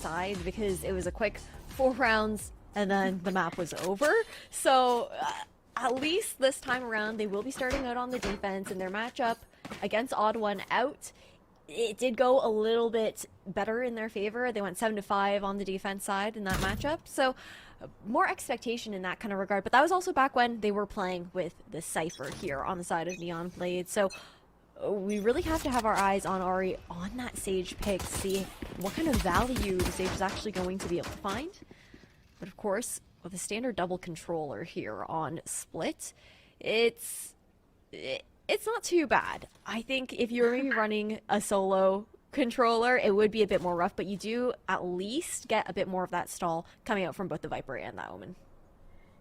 side because it was a quick 4 rounds and then the map was over. So at least this time around they will be starting out on the defense, and their matchup against Odd One Out, it did go a little bit better in their favor. They went 7-5 on the defense side in that matchup, so more expectation in that kind of regard. But that was also back when they were playing with the Cypher here on the side of Neon Blade, so we really have to have our eyes on Auri on that Sage pick to see what kind of value the Sage is actually going to be able to find. But of course, with a standard double controller here on Split, it's not too bad. I think if you're maybe running a solo controller, it would be a bit more rough, but you do at least get a bit more of that stall coming out from both the Viper and the Omen.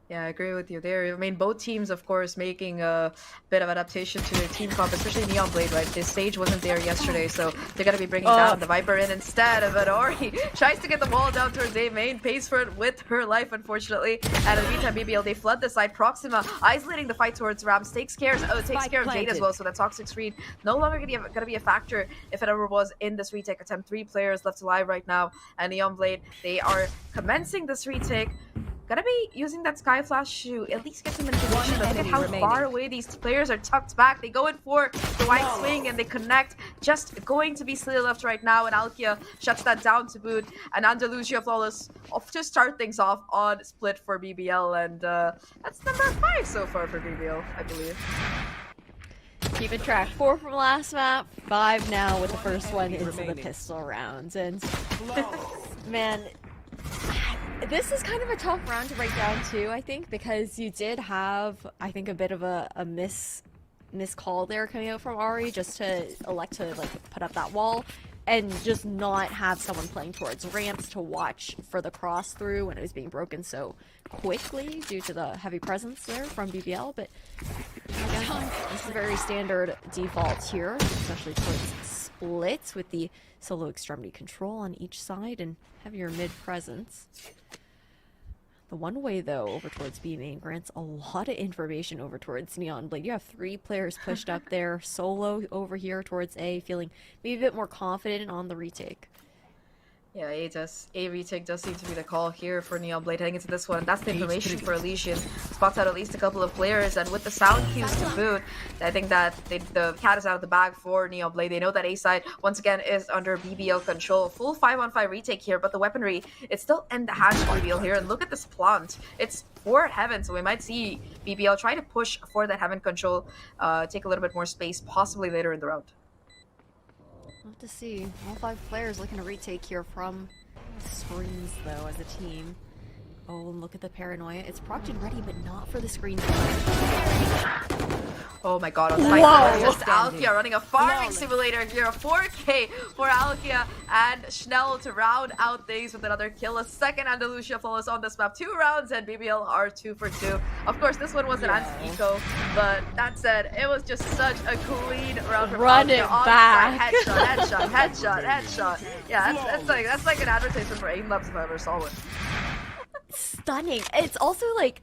Yeah, I agree with you there. I mean, both teams, of course, making a bit of adaptation to their team comp, especially Neon Blade, right? This Sage wasn't there yesterday, so they're going to be bringing down the Viper in instead of Auri. Tries to get the wall down towards A main, pays for it with her life, unfortunately. And in the meantime, BBL, they flood the side. Proxima, isolating the fight towards Rams, takes care of Jade as well, so that toxic screen no longer going to be a factor if it ever was in this retake attempt. 3 players left alive right now, and Neon Blade, they are commencing this retake. Gonna be using that Sky Flash to at least get some information. Look at how far away these players are tucked back. They go in for the white swing and they connect. Just going to be Cille left right now, and alkyia shuts that down to boot. And Andalusia Flawless off to start things off on Split for BBL, and that's number 5 so far for BBL, I believe. Keeping track. 4 from last map, 5 now with the first one into the pistol rounds. And man, this is kind of a tough round to break down too, I think, because you did have, I think, a bit of a miscall there coming out from Auri, just to elect to like put up that wall and just not have someone playing towards ramps to watch for the cross through when it was being broken so quickly due to the heavy presence there from BBL. But again, this is very standard default here, especially towards Split with the solo extremity control on each side and heavier mid presence. The one way, though, over towards B main grants a lot of information over towards Neon Blade. You have 3 players pushed up there, solo over here towards A, feeling maybe a bit more confident on the retake. Yeah, A retake does seem to be the call here for Neon Blade heading into this one. That's the information for Elysian. Spots out at least a couple of players, and with the sound cues to boot, I think that the cat is out of the bag for Neon Blade. They know that A side, once again, is under BBL control. Full 5-on-5 retake here, but the weaponry, it's still in the hash BBL here. And look at this plant. It's for Heaven, so we might see BBL try to push for that Heaven control, take a little bit more space, possibly later in the round. We'll have to see. All 5 players looking to retake here from screens, though, as a team. Oh, and look at the paranoia. It's propped and ready, but not for the screens. Oh my god, on site, just alkyia running a farming simulator here, a 4K for alkyia and schnellÄ to round out things with another kill. A second Andalusia Flawless on this map. 2 rounds, and BBL are 2 for 2. Of course, this one was an anti-eco, but that said, it was just such a clean round from Run it back. Headshot. Yeah, that's like an advertisement for Aim Labs if I ever saw one. Stunning. It's also like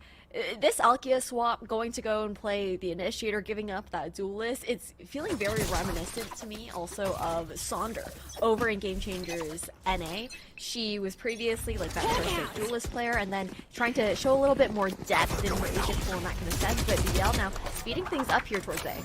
this alkyia swap going to go and play the initiator, giving up that duelist. It's feeling very reminiscent to me also of Sonder over in Game Changers NA. She was previously like that first duelist player, and then trying to show a little bit more depth in her agent pool in that kind of sense. But BBL now speeding things up here towards A.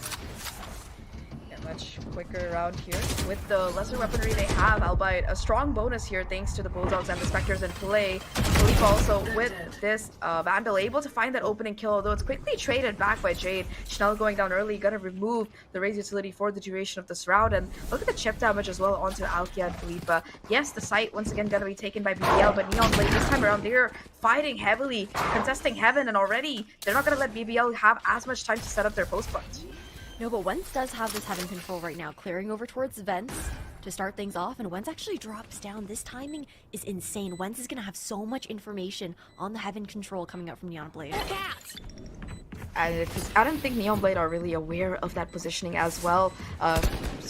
Much quicker around here with the lesser weaponry they have, albeit a strong bonus here thanks to the Bulldogs and the Spectres in play. Felipa also with this Vandal able to find that opening kill, although it's quickly traded back by Jade. schnellÄ going down early, gonna remove the raise utility for the duration of this round, and look at the chip damage as well onto alkyia and Felipa. Yes, the site once again gonna be taken by BBL, but Neon Blade this time around, they're fighting heavily, contesting Heaven, and already they're not gonna let BBL have as much time to set up their post plant. No, but wens does have this Heaven control right now, clearing over towards vents to start things off, and wens actually drops down. This timing is insane. wens is going to have so much information on the Heaven control coming out from Neon Blade. I don't think Neon Blade are really aware of that positioning as well.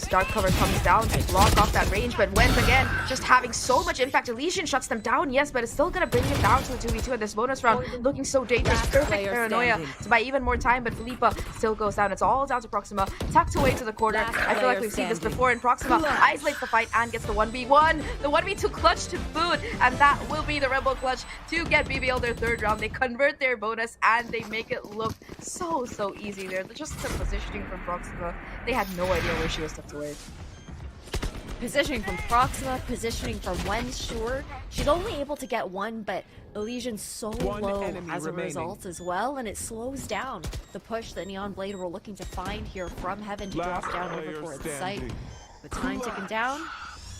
Dark Cover comes down to block off that range, but wens again, just having so much impact. Elysian shuts them down, yes, but it's still gonna bring him down to the 2v2 in this bonus round. Looking so dangerous. Perfect paranoia to buy even more time, but Felipa still goes down. It's all down to Proxima, tucked away to the corner. I feel like we've seen this before, and Proxima isolates the fight and gets the 1v1. The 1v2 clutch to boot, and that will be the Rebel clutch to get BBL their third round. They convert their bonus, and they make it look so easy there. Just the positioning from Proxima, they had no idea where she was tucked away. Positioning from Proxima, positioning from wens, sure. She's only able to get one, but Elysian's so low as a result as well, and it slows down the push that Neon Blade were looking to find here from heaven to drop down over towards the site. With time ticking down,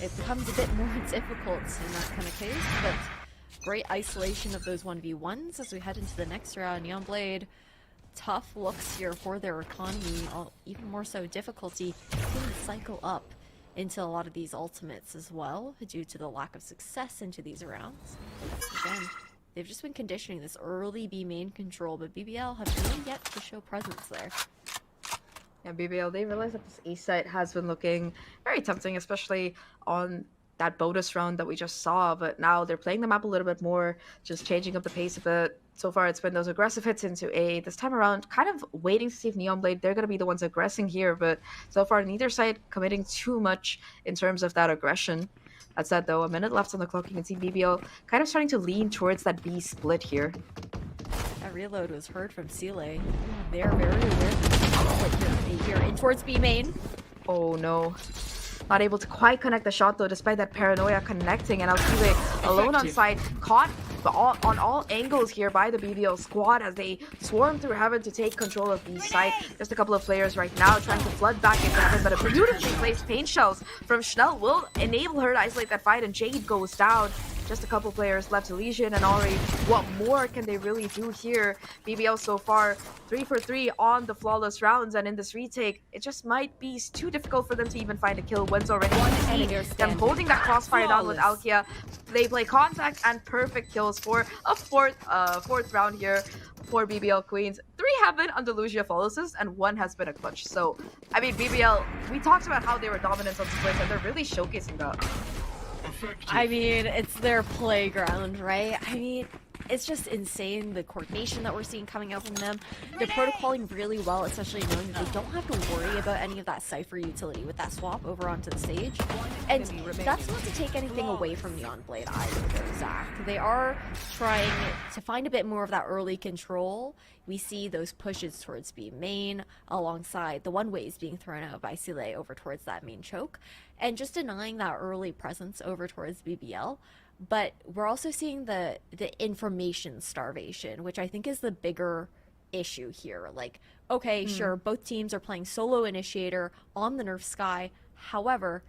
it becomes a bit more difficult in that kind of case, but great isolation of those 1v1s as we head into the next round. Neon Blade, tough looks here for their economy, even more so difficulty can cycle up into a lot of these ultimates as well due to the lack of success into these rounds. Again, they've just been conditioning this early B main control, but BBL have really yet to show presence there. Yeah, BBL, they realize that this A site has been looking very tempting, especially on that bonus round that we just saw, but now they're playing the map a little bit more, just changing up the pace a bit. So far, it's been those aggressive hits into A. This time around, kind of waiting to see if Neon Blade, they're going to be the ones aggressing here, but so far, neither side committing too much in terms of that aggression. That said, though, a minute left on the clock, you can see BBL kind of starting to lean towards that B split here. That reload was heard from Cille. They're very aware here in towards B main. Oh, no. Not able to quite connect the shot, though, despite that paranoia connecting, and Cille alone on site, caught on all angles here by the BBL squad as they swarm through heaven to take control of the site. Just a couple of players right now trying to flood back into heaven, but a beautifully placed paint shells from Schnell will enable her to isolate that fight, and Jade goes down. Just a couple players left, Elysian and Auri. What more can they really do here? BBL so far 3 for 3 on the flawless rounds, and in this retake, it just might be too difficult for them to even find a kill. wens already them holding that crossfire down with alkyia. They play contact and perfect kills for a fourth round here for BBL Queens. 3 have been on the Lucia Follows, and 1 has been a clutch. So, I mean, BBL, we talked about how they were dominant on splits, and they're really showcasing that. I mean, it's their playground, right? I mean, it's just insane, the coordination that we're seeing coming out from them. They're protocoling really well, especially knowing that they don't have to worry about any of that Cypher utility with that swap over onto the stage. And that's not to take anything away from Neon Blade either, though, Zach. They are trying to find a bit more of that early control. We see those pushes towards B main alongside the one-ways being thrown out by Cille over towards that main choke, and just denying that early presence over towards BBL. But we're also seeing the information starvation, which I think is the bigger issue here. Like, okay, sure, both teams are playing solo initiator on the Nerf Sky. However,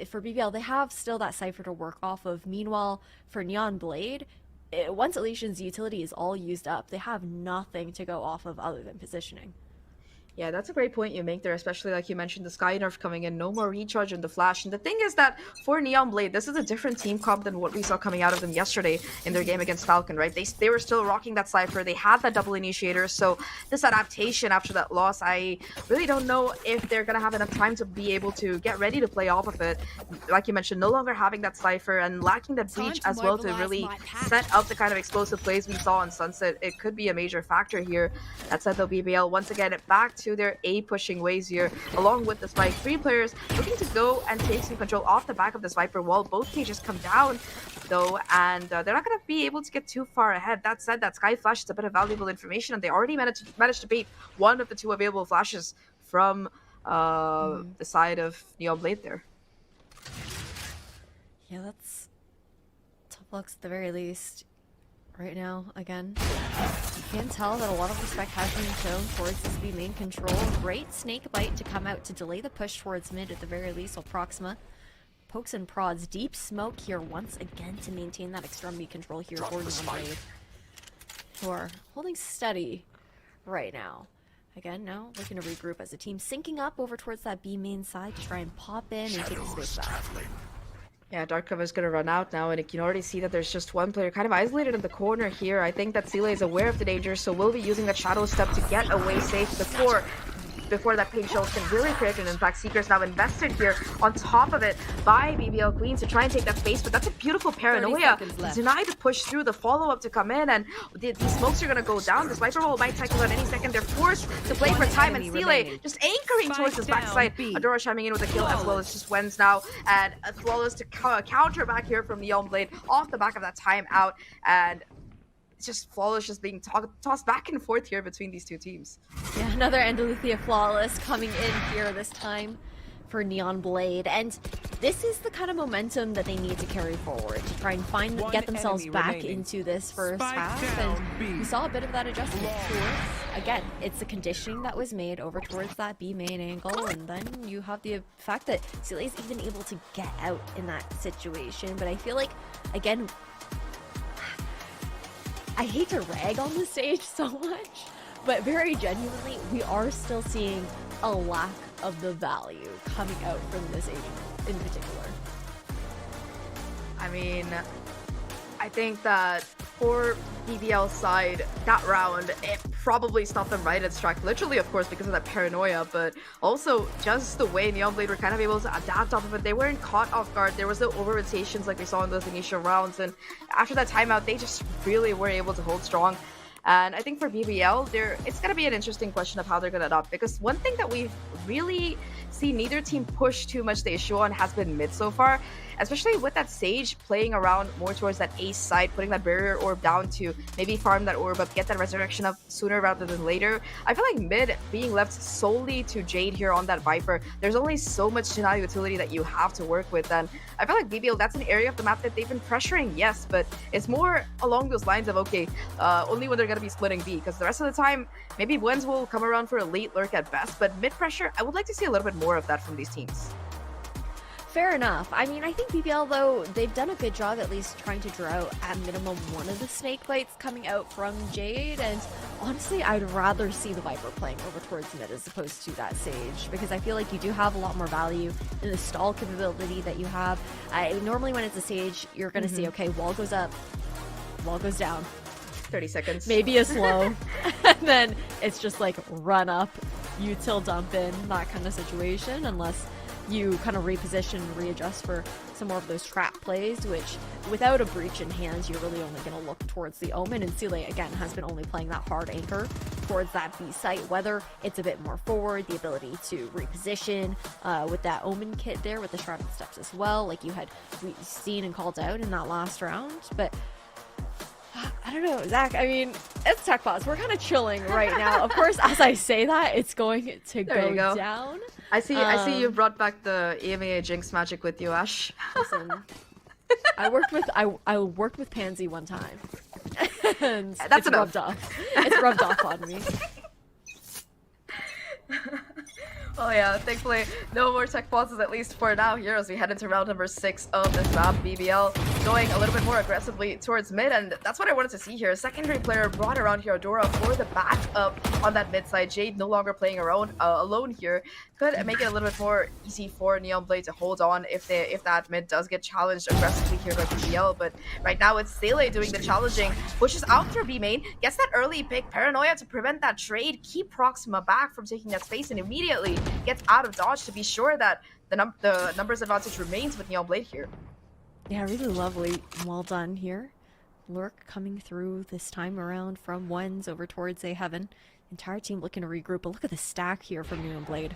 for BBL, they have still that Cypher to work off of. Meanwhile, for Neon Blade, once Elysian's utility is all used up, they have nothing to go off of other than positioning. Yeah, that's a great point you make there, especially like you mentioned, the Sky Nerf coming in, no more recharge in the Flash. And the thing is that for Neon Blade, this is a different team comp than what we saw coming out of them yesterday in their game against Falcon, right? They were still rocking that Cypher, they had that double initiator, so this adaptation after that loss, I really don't know if they're going to have enough time to be able to get ready to play off of it. Like you mentioned, no longer having that Cypher and lacking that breach as well to really set up the kind of explosive plays we saw on Sunset. It could be a major factor here. That said, though, BBL, once again, back to their A pushing ways here, along with the Spike. 3 players looking to go and take some control off the back of this Viper wall. Both cages come down, though, and they're not going to be able to get too far ahead. That said, that Sky Flash is a bit of valuable information, and they already managed to bait one of the 2 available flashes from the side of Neon Blade there. Yeah, that's tough looks at the very least. Right now, again, you can tell that a lot of respect has been shown towards this B main control. Great snake bite to come out to delay the push towards mid at the very least, while Proxima pokes and prods. Deep smoke here once again to maintain that extremity control here for Neon Blade, who are holding steady right now. Again, now looking to regroup as a team, syncing up over towards that B main side to try and pop in and take the space back. Yeah, Dark Cover is going to run out now, and you can already see that there's just one player kind of isolated in the corner here. I think that Cille is aware of the danger, so will be using that Shadow Step to get away safe before before that pink shells can really create. And in fact, Seeker's now invested here on top of it by BBL Queen to try and take that space, but that's a beautiful paranoia. Deny to push through, the follow-up to come in, and these smokes are going to go down. This Viper roll might cycle at any second. They're forced to play for time, and Cille just anchoring towards his backside. Adora chiming in with a kill, as well as just wens now, and as well as to counter back here from NeonBlade off the back of that timeout, and it's just Flawless just being tossed back and forth here between these two teams. Yeah, another Andalusia Flawless coming in here this time for NeonBlade, and this is the kind of momentum that they need to carry forward to try and get themselves back into this first half. And we saw a bit of that adjustment towards, again, it's the conditioning that was made over towards that B main angle, and then you have the fact that Cille is even able to get out in that situation. But I feel like, again, I hate to rag on the stage so much, but very genuinely, we are still seeing a lack of the value coming out from this agent in particular. I mean, I think that for BBL's side, that round, it probably stopped them right at track. Literally, of course, because of that paranoia, but also just the way NeonBlade were kind of able to adapt off of it. They weren't caught off guard. There was no over-rotations like we saw in those initial rounds. And after that timeout, they just really were able to hold strong. And I think for BBL, it's going to be an interesting question of how they're going to adapt, because one thing that we've really seen neither team push too much the issue on has been mid so far, especially with that Sage playing around more towards that ace side, putting that barrier orb down to maybe farm that orb up, get that resurrection up sooner rather than later. I feel like mid being left solely to Jade here on that Viper, there's only so much Cille utility that you have to work with, and I feel like BBL, that's an area of the map that they've been pressuring, yes, but it's more along those lines of, okay, only when they're going to be splitting B, because the rest of the time, maybe wens will come around for a late lurk at best, but mid pressure, I would like to see a little bit more of that from these teams. Fair enough. I mean, I think BBL, though, they've done a good job at least trying to draw out at minimum one of the snake bites coming out from Jade, and honestly, I'd rather see the Viper playing over towards mid as opposed to that Sage, because I feel like you do have a lot more value in the stall capability that you have. Normally when it's a Sage, you're going to see, okay, wall goes up, wall goes down. 30 seconds. Maybe a slow, and then it's just like run up, util dump in, that kind of situation, unless you kind of reposition and readjust for some more of those trap plays, which without a breach in hand, you're really only going to look towards the Omen. And Cille, again, has been only playing that hard anchor towards that B site, whether it's a bit more forward, the ability to reposition with that Omen kit there, with the Shrouded Steps as well, like you had seen and called out in that last round. But I don't know, Zach, I mean, it's tech pause. We're kind of chilling right now. Of course, as I say that, it's going to go down. I see you brought back the EMEA Jinx magic with you, Ash. Listen, I worked with Pansy one time. And that's it's rubbed off. It's rubbed off on me. Oh yeah, thankfully no more tech pauses, at least for now here, as we head into round number 6 of this map. BBL going a little bit more aggressively towards mid, and that's what I wanted to see here. A secondary player brought around here, Adora, for the backup on that mid side. Jade no longer playing alone here. Could make it a little bit more easy for NeonBlade to hold on if that mid does get challenged aggressively here by BBL. But right now it's Cille doing the challenging, pushes out through B main, gets that early pick, paranoia to prevent that trade, keep Proxima back from taking that space, and immediately gets out of dodge to be sure that the numbers advantage remains with NeonBlade here. Yeah, really lovely. Well done here. Lurk coming through this time around from wens over towards A Heaven. Entire team looking to regroup, but look at the stack here from NeonBlade.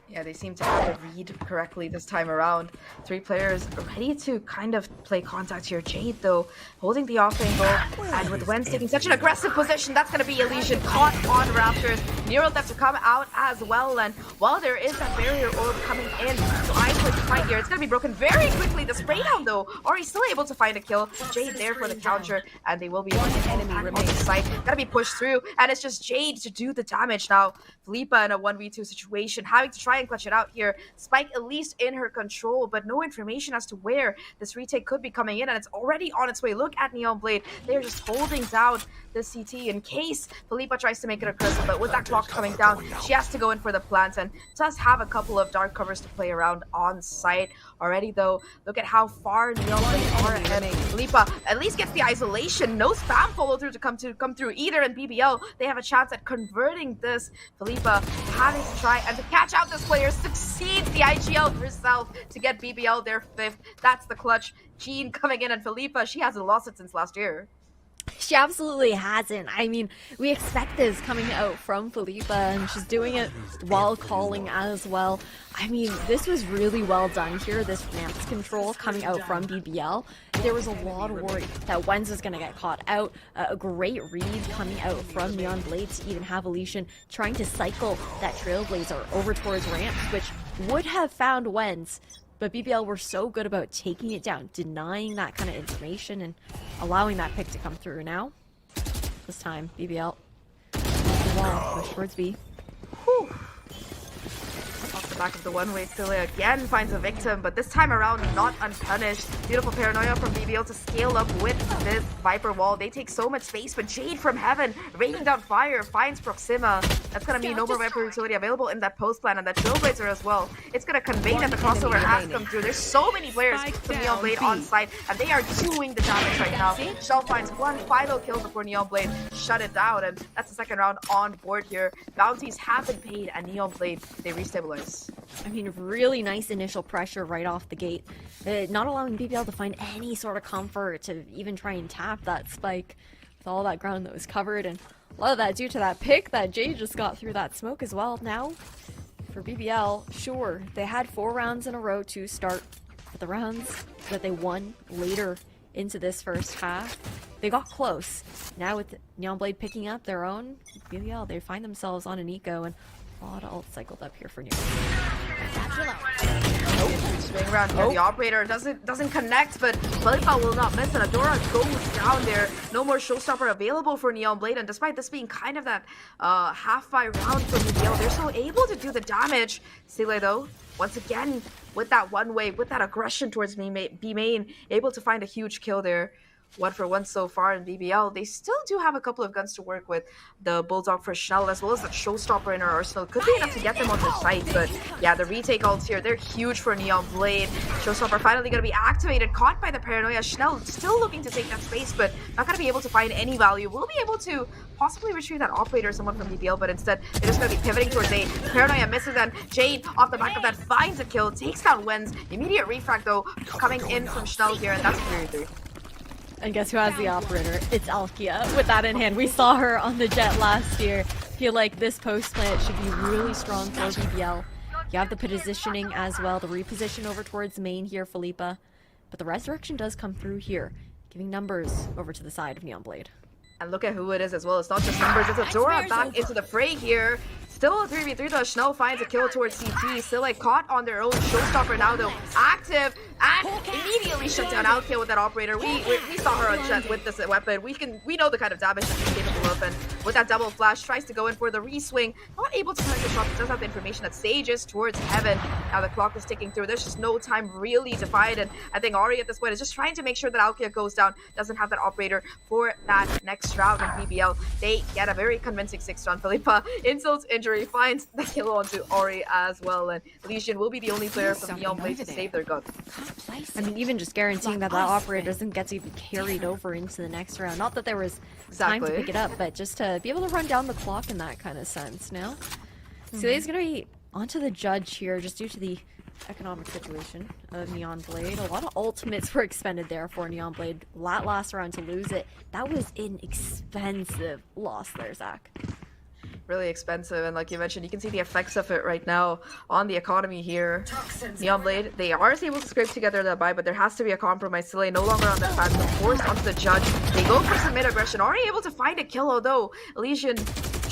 Yeah, they seem to have it read correctly this time around. 3 players ready to kind of play contact here. Jade, though, holding the off angle, and with wens taking such an aggressive position, that's going to be elysian caught on Raptors. Neural have to come out as well, and while there is that barrier orb coming in to isolate the fight here, it's going to be broken very quickly. The spray down, though, Auri still able to find a kill. Jade there for the counter, and they will be able to get enemy on the site. Got to be pushed through, and it's just Jade to do the damage now. Felipa in a 1v2 situation, having to try and clutch it out here. Spike at least in her control, but no information as to where this retake could be coming in, and it's already on its way. Look at Neon Blade. They're just holding down the CT in case Felipa tries to make it a crystal, but with that clock coming down, she has to go in for the plants and does have a couple of dark covers to play around on site. Already though, look at how far Neon Blade are ahead. Felipa at least gets the isolation. No spam follow through to come through either in BBL. They have a chance at converting this. Felipa having to try and to catch out this player, succeeds the IGL herself to get BBL their 5th. That's the clutch. Jean coming in, and Felipa, she hasn't lost it since last year. She absolutely hasn't. I mean, we expect this coming out from Felipa, and she's doing it while calling as well. I mean, this was really well done here, this ramps control coming out from BBL. There was a lot of worry that wens was going to get caught out. A great read coming out from Neon Blade to even have elysian trying to cycle that Trailblazer over towards ramps, which would have found wens. But BBL were so good about taking it down, denying that kind of information, and allowing that pick to come through now. This time, BBL. Push towards B. Whew. Off the back of the one-way, Cille again finds a victim, but this time around not unpunished. Beautiful paranoia from BBL to scale up with this Viper wall. They take so much space, but Jade from heaven, raining down fire, finds Proxima. That's going to mean no more Viper utility available in that post plan, and that Trailblazer as well. It's going to convey that the crossover has come through. There's so many players from Neon Blade on site, and they are doing the damage right now. Shell finds one final kill before Neon Blade shut it down, and that's the second round on board here. Bounties have been paid, and Neon Blade, they restabilize. I mean, really nice initial pressure right off the gate. Not allowing BBL to find any sort of comfort to even try and tap that spike with all that ground that was covered. And a lot of that due to that pick that Jade just got through that smoke as well. Now, for BBL, sure, they had 4 rounds in a row to start. But the rounds that they won later into this first half, they got close. Now with Neon Blade picking up their own, BBL, they find themselves on an eco, and a lot of ult cycled up here for Neon. Swing around here. The operator doesn't connect, but Felipa will not miss, and Adora goes down there. No more showstopper available for Neon Blade, and despite this being kind of that half-by round for BBL, they're still able to do the damage. Cille though, once again, with that one way, with that aggression towards B main, able to find a huge kill there. 1-for-1 so far in BBL. They still do have a couple of guns to work with. The Bulldog for schnellÄ, as well as that Showstopper in our arsenal. Could be enough to get them on the site, but yeah, the retake ults here, they're huge for Neon Blade. Showstopper finally going to be activated, caught by the paranoia. schnellÄ still looking to take that space, but not going to be able to find any value. We'll be able to possibly retrieve that operator, someone from BBL, but instead they're just going to be pivoting towards A. Paranoia misses, and Jade off the back of that finds a kill, takes down wens. Immediate refrag though coming in from schnellÄ here, and that's 3-3. And guess who has the operator? It's alkyia with that in hand. We saw her on the jet last year. Feel like this post plant should be really strong for BBL. You have the positioning as well, the reposition over towards main here, Felipa. But the resurrection does come through here, giving numbers over to the side of Neon Blade. And look at who it is as well. It's not just numbers, it's Adora back into the fray here. Still a 3v3 though. schnellÄ finds a kill towards CT. Cille caught on their own. Showstopper now though active and immediately shut down alkyia with that operator. We saw her on jet with this weapon. We know the kind of damage that she's capable of, and with that double flash tries to go in for the re-swing. Not able to connect the shot, but does have the information that Sage is towards heaven. Now the clock is ticking through. There's just no time really to fight, and I think Auri at this point is just trying to make sure that alkyia goes down. Doesn't have that operator for that next round in BBL. They get a very convincing 6th round. Felipa insults injury, finds the kill onto Auri as well, and elysian will be the only player from Neon Blade to save their gun. I mean, even just guaranteeing that that operator doesn't get to be carried over into the next round. Not that there was time to pick it up, but just to be able to run down the clock in that kind of sense now. So he's going to be onto the judge here just due to the economic situation of Neon Blade. A lot of ultimates were expended there for Neon Blade. Last round to lose it. That was an expensive loss there, Zach. Really expensive, and like you mentioned, you can see the effects of it right now on the economy here. Neon Blade, they are able to scrape together that buy, but there has to be a compromise. Cille no longer on the path, so forced onto the judge. They go for some mid aggression, already able to find a kill, although elysian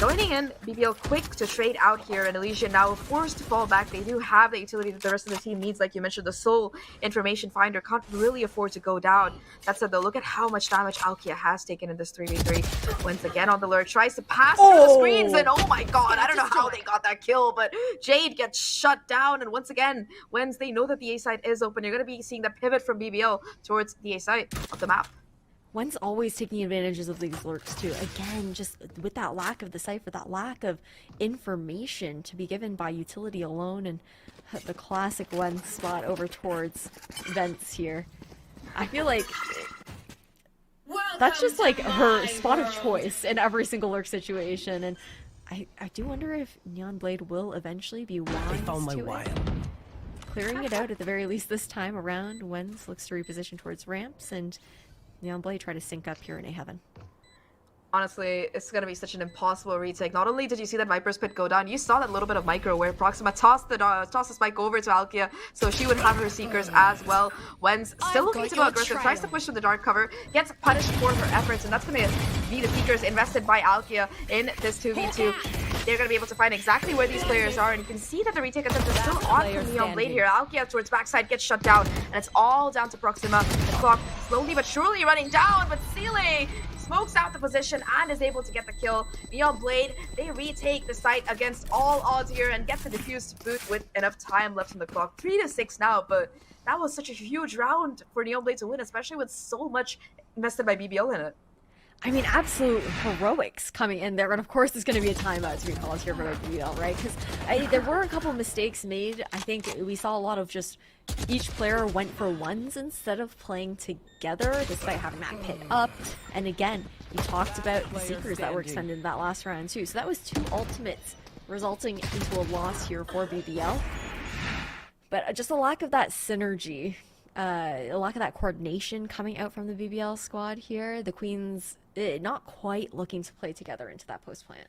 joining in. BBL quick to trade out here, and elysian now forced to fall back. They do have the utility that the rest of the team needs, like you mentioned. The soul information finder can't really afford to go down. That said, though, look at how much damage alkyia has taken in this 3v3. Once again on the lure, tries to pass through the screens, and oh my god, I don't know how they got that kill, but Jade gets shut down. And once again, wens they know that the A side is open. You're going to be seeing the pivot from BBL towards the A side of the map. wens always taking advantages of these lurks too. Again, just with that lack of the cipher, that lack of information to be given by utility alone, and the classic wens spot over towards vents here. I feel like that's just like her spot of choice in every single lurk situation, and I do wonder if Neon Blade will eventually be wise to it. Clearing it out at the very least this time around. wens looks to reposition towards ramps, and Neon Blade try to sync up here in A Heaven. Honestly, it's going to be such an impossible retake. Not only did you see that Viper's Pit go down, you saw that little bit of micro where Proxima tossed the spike over to alkyia, so she would have her Seekers as well. wens still looking to go aggressive, tries to push to the dark cover, gets punished for her efforts, and that's going to be the Seekers invested by alkyia in this 2v2. They're going to be able to find exactly where these players are, and you can see that the retake attempt is still on from Neon Blade here. alkyia towards backside gets shut down, and it's all down to Proxima. The clock slowly but surely running down, but Cille smokes out the position and is able to get the kill. Neon Blade, they retake the site against all odds here and get the defuse to boot with enough time left on the clock. 3-6 now, but that was such a huge round for Neon Blade to win, especially with so much invested by BBL in it. I mean, absolute heroics coming in there, and of course there's going to be a timeout to be called here for the BBL, right? Because there were a couple mistakes made. I think we saw a lot of just each player went for ones instead of playing together, despite having that pit up. And again, you talked about the Seekers that were expended in that last round too. So that was 2 ultimates, resulting into a loss here for BBL. But just a lack of that synergy, a lack of that coordination coming out from the BBL squad here. The Queens not quite looking to play together into that post plant.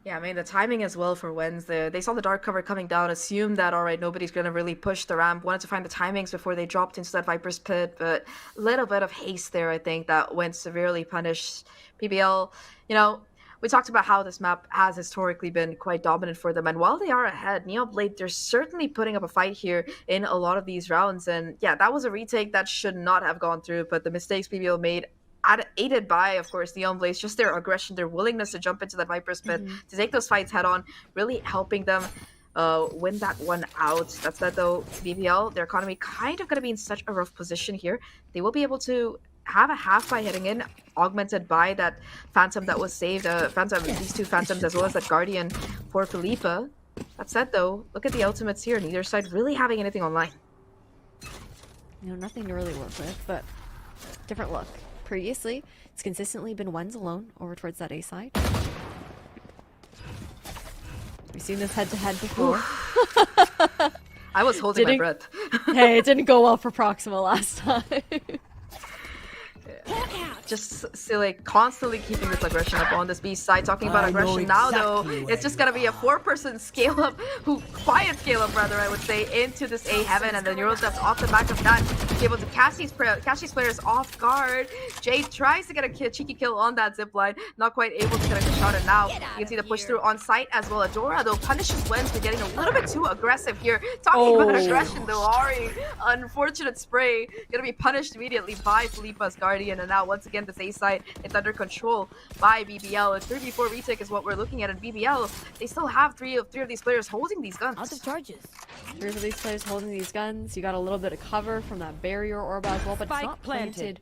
Yeah, I mean, the timing as well for wens. They saw the dark cover coming down, assumed that, all right, nobody's going to really push the ramp, wanted to find the timings before they dropped into that Viper's Pit, but a little bit of haste there, I think, that went severely punished BBL. You know, we talked about how this map has historically been quite dominant for them, and while they are ahead, Neon Blade, they're certainly putting up a fight here in a lot of these rounds, and yeah, that was a retake that should not have gone through, but the mistakes BBL made, aided by, of course, Neon Blade, just their aggression, their willingness to jump into that Viper's Pit, to take those fights head on, really helping them win that one out. That said, though, BBL, their economy kind of going to be in such a rough position here. They will be able to have a half by hitting in, augmented by that Phantom that was saved, these 2 Phantoms, as well as that Guardian for Felipa. That said, though, look at the ultimates here, neither side really having anything online. You know, nothing to really work with, but different look. Previously, it's consistently been wens alone over towards that A side. We've seen this head-to-head before. I was holding my breath. Hey, it didn't go well for Proxima last time. Just Cille constantly keeping this aggression up on this B side. Talking about aggression now, though, it's just gonna be a 4-person scale up, quiet scale up rather, I would say, into this A Heaven, and the Neural Steps off the back of that to be able to catch these players off guard. Jade tries to get a cheeky kill on that zip line, not quite able to connect the shot, and now you can see the push through on site as well. Adora, though, punishes wens for getting a little bit too aggressive here. Talking about aggression, though, Auri, unfortunate spray, gonna be punished immediately by Felipa's Guardian, and now once again this A side, it's under control by BBL. A 3v4 retake is what we're looking at in BBL. They still have three of these players holding these guns. Out of charges. 3 of these players holding these guns. You got a little bit of cover from that barrier orb as well, but it's not planted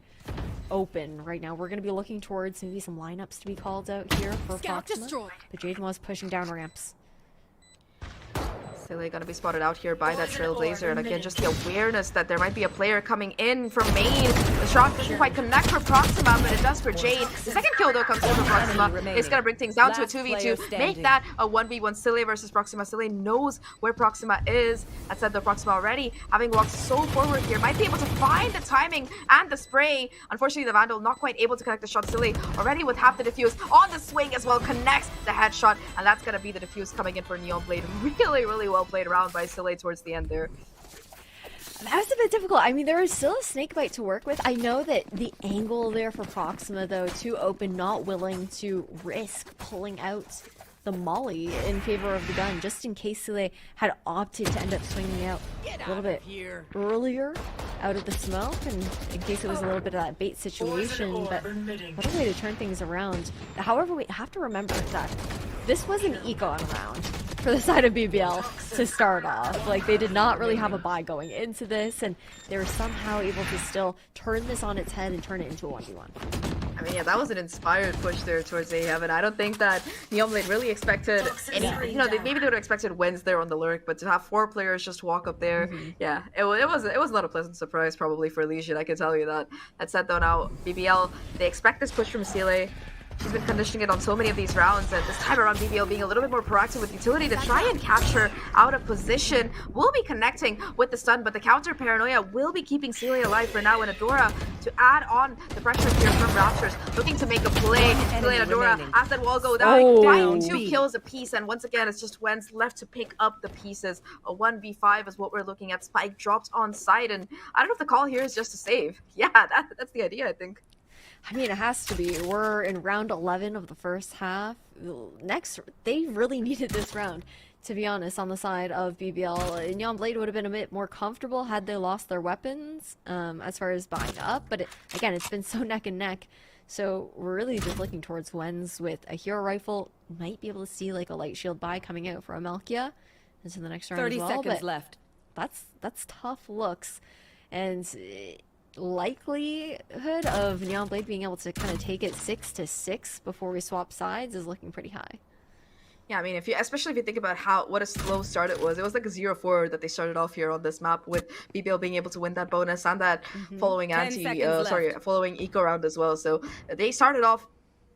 open right now. We're going to be looking towards maybe some lineups to be called out here for Proxima. But jademwah pushing down ramps. Cille gonna be spotted out here by that Trailblazer, and again, just the awareness that there might be a player coming in from main. The shot doesn't quite connect for Proxima, but it does for Jade. The second kill, though, comes over Proxima. It's gonna bring things down to a 2v2, make that a 1v1. Cille versus Proxima. Cille knows where Proxima is. That said, though, Proxima already having walked so forward here, might be able to find the timing and the spray. Unfortunately, the Vandal not quite able to connect the shot. Cille already with half the defuse on the swing as well, connects the headshot, and that's gonna be the defuse coming in for Neon Blade. Really well played around by Cille towards the end there. That was a bit difficult. I mean, there was still a snake bite to work with. I know that the angle there for Proxima, though, too open, not willing to risk pulling out the molly in favor of the gun, just in case Cille had opted to end up swinging out a little bit earlier out of the smoke, and in case it was a little bit of that bait situation. But what a way to turn things around. However, we have to remember that this was an econ round for the side of BBL to start off. Like, they did not really have a buy going into this, and they were somehow able to still turn this on its head and turn it into a 1v1. I mean, yeah, that was an inspired push there towards A Heaven. I don't think that Neomblade really expected any, maybe they would have expected wins there on the lurk, but to have 4 players just walk up there, yeah, it was not a pleasant surprise probably for elysian, I can tell you that. That said though, now BBL, they expect this push from Cille. She's been conditioning it on so many of these rounds, and this time around BBL being a little bit more proactive with utility to try and capture out of position. Will be connecting with the stun, but the counter paranoia will be keeping Cille alive for now, and Adora to add on the pressure here from Raptors, looking to make a play. Cille and Adora, as that wall go down, find 2 kills apiece, and once again, it's just wens left to pick up the pieces. A 1v5 is what we're looking at. Spike drops on site, and I don't know if the call here is just to save. Yeah, that's the idea, I think. I mean, it has to be. We're in round 11 of the first half. Next, they really needed this round, to be honest, on the side of BBL. Neomblade would have been a bit more comfortable had they lost their weapons as far as buying up. But again, it's been so neck and neck. So we're really just looking towards wens with a hero rifle. Might be able to see like a light shield buy coming out from alkyia into the next round 30 as well. seconds but left. That's tough looks. And likelihood of Neomblade being able to kind of take it 6-6 before we swap sides is looking pretty high. Yeah, I mean, especially if you think about what a slow start it was like a 0-4 that they started off here on this map, with BBL being able to win that bonus and that following following eco round as well. So they started off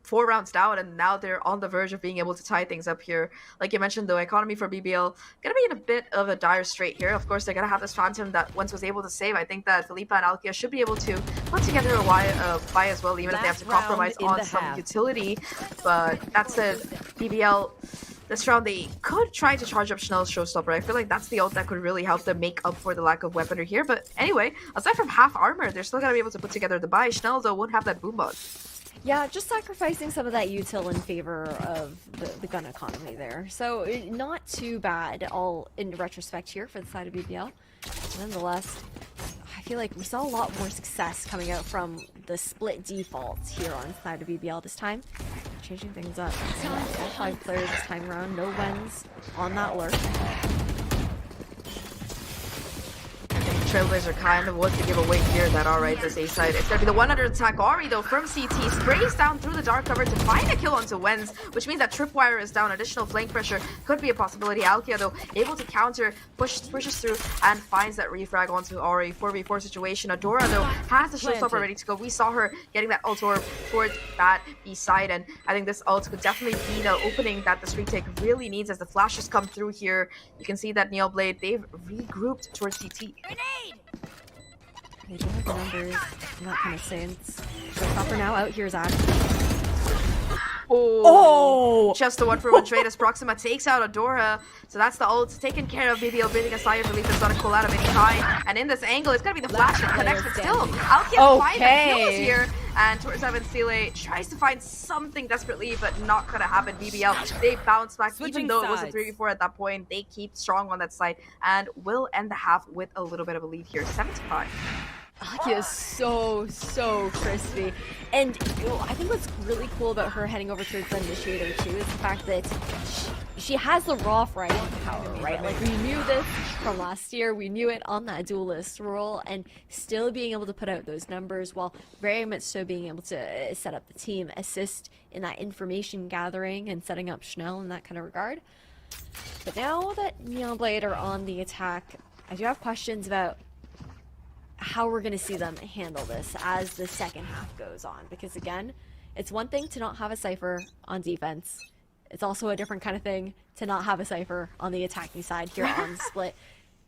4 rounds down, and now they're on the verge of being able to tie things up here. Like you mentioned, though, economy for BBL gonna be in a bit of a dire strait here. Of course, they're gonna have this phantom that once was able to save. I think that Felipa and alkyia should be able to put together a buy as well, even if they have to compromise on some utility. But that said, BBL, this round they could try to charge up schnell's showstopper. I feel like that's the ult that could really help them make up for the lack of weaponry here. But anyway, aside from half armor, they're still gonna be able to put together the buy. Schnell, though, won't have that boombot. Yeah, just sacrificing some of that util in favor of the gun economy there. So not too bad all in retrospect here for the side of BBL. Nonetheless, I feel like we saw a lot more success coming out from the split defaults here on the side of BBL this time. Changing things up. All 5 players this time around. No wens on that lurk. Trailblazer kind of wants to give away here that alright, this A side. It's gonna be the one under attack. Auri, though, from CT sprays down through the dark cover to find a kill onto wens, which means that tripwire is down. Additional flank pressure could be a possibility. alkyia, though, able to counter, pushes through, and finds that refrag onto Auri. 4v4 situation. Adora, though, has the showstopper ready to go. We saw her getting that ult towards that B side, and I think this ult could definitely be the opening that the streak take really needs as the flashes come through here. You can see that Neomblade, they've regrouped towards CT. They do have the numbers in that kind of sense. Showstopper now out here, Zach. Oh! Just a 1-for-1 trade as Proxima takes out Adora. So that's the ult taken care of. BBL breathing a sigh of relief. It's not a call out of any kind. And in this angle, it's going to be the flash that connects, but still, alkyia finds the kills here. And towards Evan, Cille tries to find something desperately, but not going to happen. BBL, they bounce back. Even though it was a 3v4 at that point, they keep strong on that side and will end the half with a little bit of a lead here. 7-5. alkyia is so crispy, and I think what's really cool about her heading over towards the initiator too is the fact that she has the raw fighting power, right? Like, we knew this from last year, we knew it on that duelist role, and still being able to put out those numbers while very much so being able to set up the team, assist in that information gathering and setting up Schnell in that kind of regard. But now that Neomblade are on the attack, I do have questions about how we're going to see them handle this as the second half goes on. Because again, it's one thing to not have a Cypher on defense. It's also a different kind of thing to not have a Cypher on the attacking side here on Split.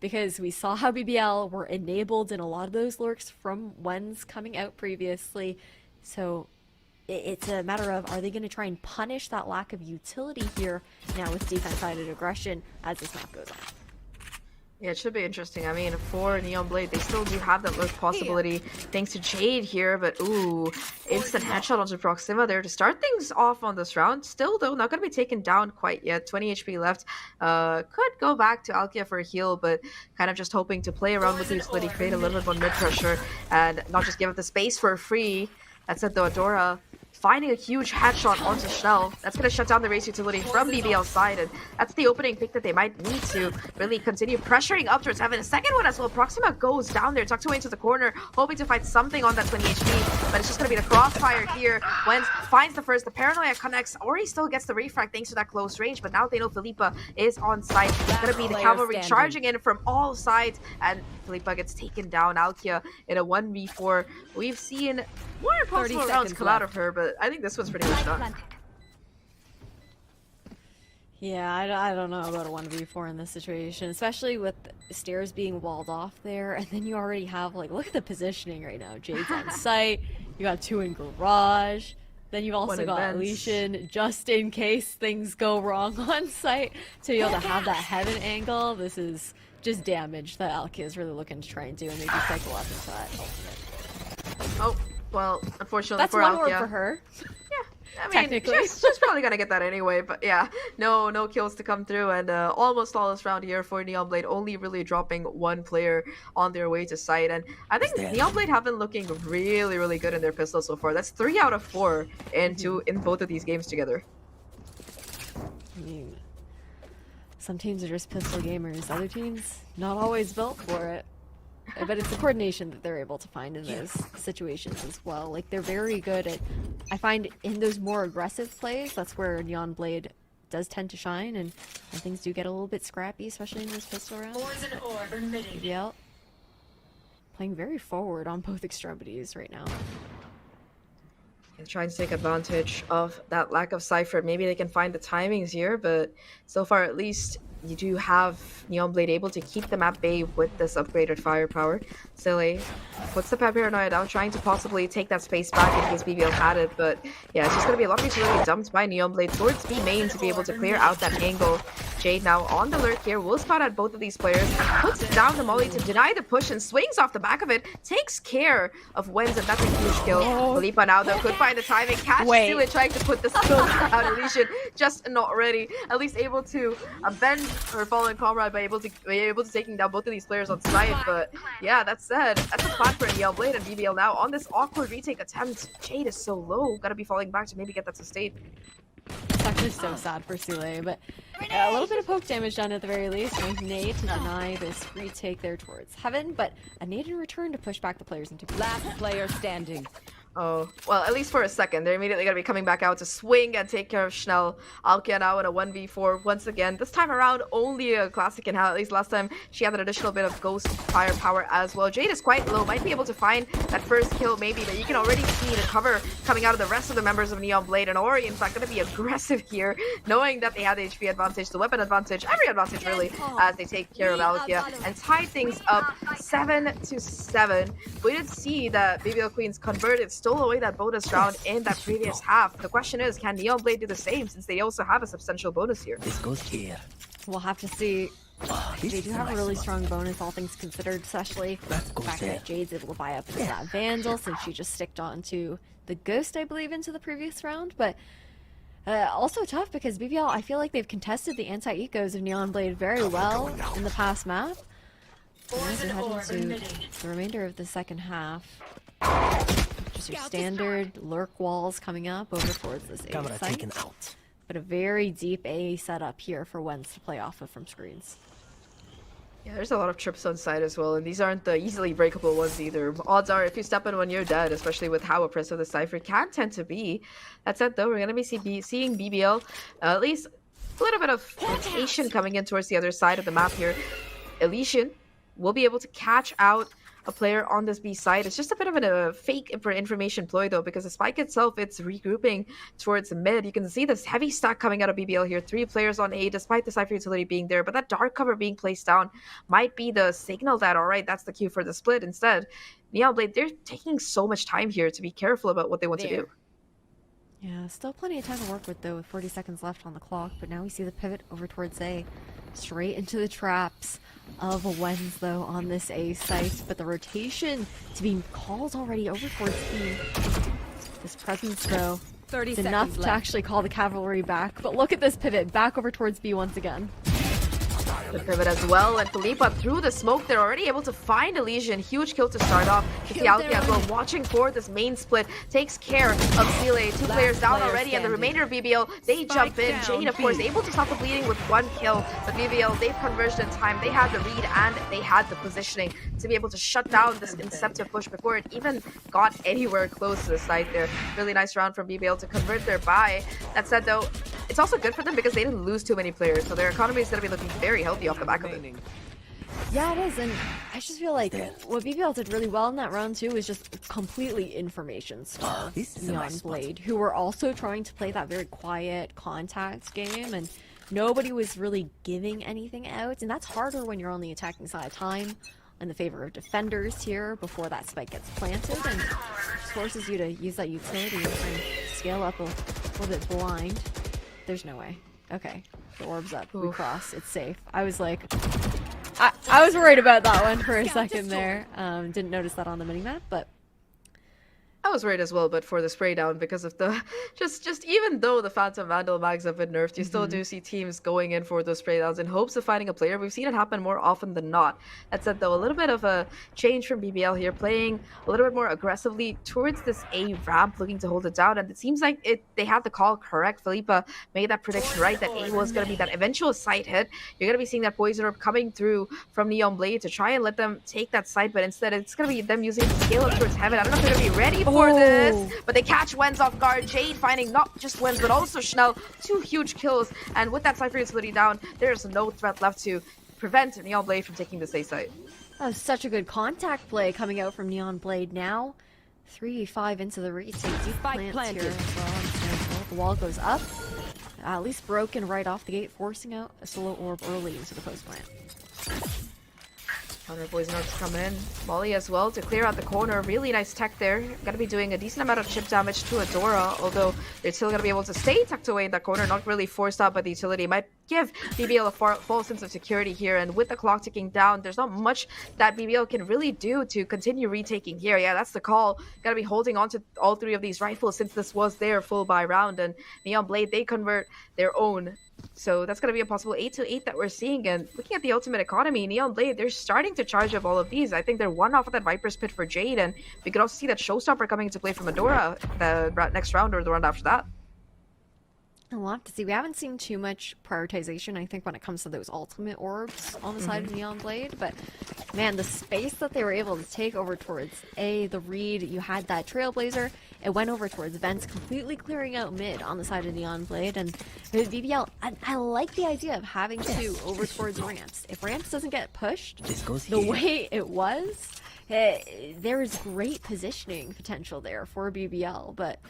Because we saw how BBL were enabled in a lot of those lurks from wens coming out previously. So it's a matter of, are they going to try and punish that lack of utility here now with defense-sided aggression as this map goes on? Yeah, it should be interesting. I mean, for Neon Blade, they still do have that lurk possibility thanks to Jade here, but ooh, instant headshot onto Proxima there to start things off on this round. Still, though, not going to be taken down quite yet. 20 HP left. Could go back to alkyia for a heal, but kind of just hoping to play around with the utility, create a little bit more mid-pressure, and not just give up the space for free. That said, though, Adora finding a huge headshot onto schnellÄ. That's going to shut down the race utility from BBL's side, and that's the opening pick that they might need to really continue pressuring up towards heaven. A second one as well. Proxima goes down there, tucked away into the corner, hoping to find something on that 20 HP, but it's just going to be the crossfire here. wens finds the first, the paranoia connects. Ori still gets the refrag thanks to that close range, but now they know Felipa is on site. It's going to be the cavalry charging in from all sides, and Felipa gets taken down. alkyia in a 1v4. We've seen more impossible rounds come out of her, but I think this one's pretty much done. Yeah, I don't know about a 1v4 in this situation, especially with stairs being walled off there, and then you already have, like, look at the positioning right now. Jade's on site, you got 2 in garage, then you've also got elysian just in case things go wrong on site to be able to have that heaven angle. This is just damage that alkyia is really looking to try and do, and maybe cycle up into that ultimate. Oh. Well, unfortunately that's for one alkyia, word for her. Yeah, I mean, she's probably gonna get that anyway. But yeah, no kills to come through, and almost flawless round here for Neon Blade, only really dropping 1 player on their way to site. And I think Neon Blade have been looking really good in their pistol so far. That's 3 out of 4 in both of these games together. I mean, some teams are just pistol gamers. Other teams not always built for it. But it's the coordination that they're able to find in those situations as well. Like, they're very good at, I find, in those more aggressive plays, that's where Neon Blade does tend to shine, and things do get a little bit scrappy, especially in those pistol rounds. BBL playing very forward on both extremities right now. And trying to take advantage of that lack of Cypher. Maybe they can find the timings here, but so far at least you do have Neon Blade able to keep them at bay with this upgraded firepower. Cille puts the paranoia down, trying to possibly take that space back in case BBL had it, but yeah, it's just going to be a lot of utility dumped by Neon Blade towards B main to be able to clear out that angle. Jade now on the lurk here, will spot at both of these players, puts down the molly to deny the push and swings off the back of it, takes care of wens, and that's a huge kill. Felipa now though could find the timing, catch Cille trying to put the skill out. elysian just not ready, at least able to bend her fallen comrade by able to taking down both of these players on site. But yeah, that said, that's a plan for Neon Blade and BBL now on this awkward retake attempt. Jade is so low, gotta be falling back to maybe get that sustained. It's actually so sad for Cille, but a little bit of poke damage done at the very least. Nice nade to deny this retake there towards heaven, but a nade in return to push back the players into last player standing. Oh, well, at least for a second. They're immediately going to be coming back out to swing and take care of schnellÄ. alkyia now in a 1v4 once again. This time around, only a classic in hell. At least last time, she had an additional bit of ghost firepower as well. Jade is quite low. Might be able to find that first kill maybe, but you can already see the cover coming out of the rest of the members of Neon Blade. And Ori, in fact, going to be aggressive here, knowing that they had the HP advantage, the weapon advantage, every advantage really, as they take care of alkyia and tie things up 7-7. We did see that BBL Queens converted, stole away that bonus round in that previous half. The question is, can Neon Blade do the same, since they also have a substantial bonus here? This goes here. We'll have to see. They do have a really strong bonus, all things considered, especially the fact that Jade's able to buy up into that Vandal, since she just sticked on to the Ghost, I believe, into the previous round. But also tough, because BBL, I feel like they've contested the anti-ecos of Neon Blade very well in the past map. As we head into the remainder of the second half. Just your standard lurk walls coming up over towards this A site. But a very deep A setup here for wens to play off of from screens. Yeah, there's a lot of trips on site as well, and these aren't the easily breakable ones either. Odds are, if you step in when you're dead, especially with how oppressive the Cypher can tend to be. That said, though, we're going to be seeing BBL at least a little bit of rotation coming in towards the other side of the map here. elysian will be able to catch out a player on this B side. It's just a bit of a fake information ploy though, because the spike itself, it's regrouping towards mid. You can see this heavy stack coming out of BBL here. 3 players on A, despite the Cypher utility being there, but that dark cover being placed down might be the signal that, all right, that's the cue for the split. Instead, Neon Blade, they're taking so much time here to be careful about what they want to do. Yeah, still plenty of time to work with though, with 40 seconds left on the clock, but now we see the pivot over towards A. Straight into the traps of a wens though on this A site, but the rotation to be called already over towards B. This presence though, 30 is enough seconds to left. actually call the cavalry back, but look at this pivot, back over towards B once again. The pivot as well, and Felipa through the smoke, they're already able to find elysian. Huge kill to start off. You see alkyia as well watching for this main split, takes care of Cille. Two players down player already, and the standing. remainder of BBL, they jump in. down, Jade, of course, B. able to stop the bleeding with one kill, but BBL, they've converged in time. They had the read and they had the positioning to be able to shut down this inceptive push before it even got anywhere close to the site there. Really nice round from BBL to convert their buy. That said though, it's also good for them because they didn't lose too many players, so their economy is going to be looking very healthy off the back of it. Yeah, it is, and I just feel like what BBL did really well in that round too is just completely information starved Neon Blade, who were also trying to play that very quiet contact game, and nobody was really giving anything out, and that's harder when you're on the attacking side of time in the favor of defenders here before that spike gets planted, and just forces you to use that utility and scale up a little bit blind. There's no way. Okay, the orb's up. We cross. It's safe. I was like, I was worried about that one for a second there. Didn't notice that on the minimap, but I was worried as well, but for the spray down because of the just even though the Phantom Vandal mags have been nerfed, you still do see teams going in for those spray downs in hopes of finding a player. We've seen it happen more often than not. That said though, a little bit of a change from BBL here, playing a little bit more aggressively towards this A ramp, looking to hold it down, and it seems like they had the call correct. Felipa made that prediction right, that A was going to be that eventual site hit. You're going to be seeing that poison orb coming through from Neon Blade to try and let them take that site, but instead it's going to be them using the scale up towards heaven. I don't know if they're going to be ready for this, but they catch wens off guard. Jade finding not just wens but also Schnell, two huge kills, and with that Cypher utility down, there's no threat left to prevent Neon Blade from taking this A site. that was such a good contact play coming out from Neon Blade. Now 3v5 into the retake. Deep Spike plants here planted. as well. The wall goes up, at least broken right off the gate, forcing out a solo orb early into the post plant. Counter poison orbs come in. Molly as well to clear out the corner. Really nice tech there. Gonna be doing a decent amount of chip damage to Adora, although they're still gonna be able to stay tucked away in that corner, not really forced out by the utility. Might give BBL a false sense of security here, and with the clock ticking down, there's not much that BBL can really do to continue retaking here. Yeah, that's the call. Gotta be holding on to all three of these rifles since this was their full buy round, and Neon Blade, they convert their own. So that's going to be a possible 8-8 that we're seeing. And looking at the ultimate economy, Neon Blade, they're starting to charge up all of these. I think they're one off of that Viper's Pit for Jade. And we could also see that Showstopper coming into play from Adora the next round or the round after that. We'll have to see. We haven't seen too much prioritization, I think, when it comes to those ultimate orbs on the side of Neon Blade. But, man, the space that they were able to take over towards A, the read, you had that Trailblazer. It went over towards vents, completely clearing out mid on the side of Neon Blade. And with BBL, I like the idea of having to over towards ramps. If ramps doesn't get pushed the way it was, there is great positioning potential there for BBL. But